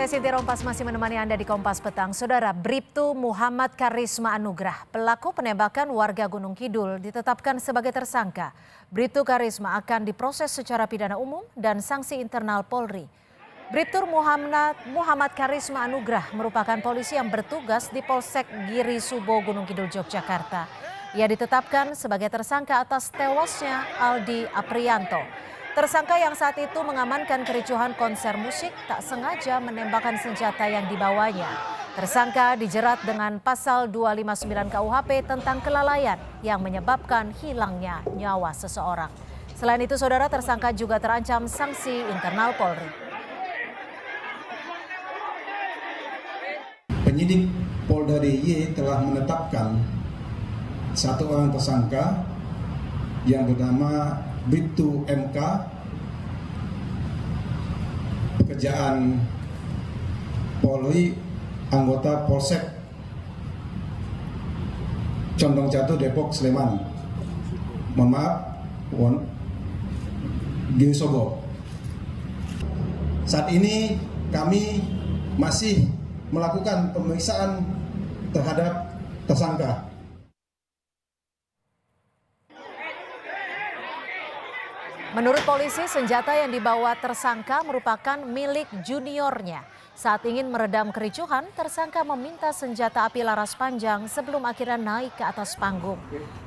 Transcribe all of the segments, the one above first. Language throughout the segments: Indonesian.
Saya Sinti Rompas masih menemani Anda di Kompas Petang. Saudara, Bribtu Muhammad Karisma Anugrah, pelaku penembakan warga Gunung Kidul, ditetapkan sebagai tersangka. Bribtu Karisma akan diproses secara pidana umum dan sanksi internal Polri. Bribtu Muhammad Karisma Anugrah merupakan polisi yang bertugas di Polsek Giri Subo, Gunung Kidul, Yogyakarta. Ia ditetapkan sebagai tersangka atas tewasnya Aldi Aprianto. Tersangka yang saat itu mengamankan kericuhan konser musik tak sengaja menembakkan senjata yang dibawanya. Tersangka dijerat dengan pasal 259 KUHP tentang kelalaian yang menyebabkan hilangnya nyawa seseorang. Selain itu, saudara, tersangka juga terancam sanksi internal Polri. Penyidik Polda DIY telah menetapkan satu orang tersangka yang bernama Bribtu MK, pekerjaan Polri, anggota Polsek Condong Jatuh, Depok, Sleman. Mohon maaf, Giri Subo. Saat ini kami masih melakukan pemeriksaan terhadap tersangka. Menurut polisi, senjata yang dibawa tersangka merupakan milik juniornya. Saat ingin meredam kericuhan, tersangka meminta senjata api laras panjang sebelum akhirnya naik ke atas panggung.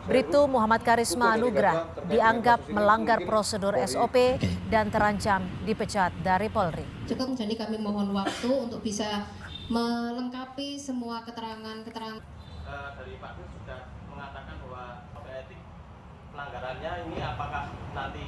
Bribtu Muhammad Karisma Anugrah dianggap melanggar prosedur SOP dan terancam dipecat dari Polri. Cukup, jadi kami mohon waktu untuk bisa melengkapi semua keterangan-keterangan. Dari Pak Dir sudah mengatakan bahwa kode etik pelanggarannya ini apakah nanti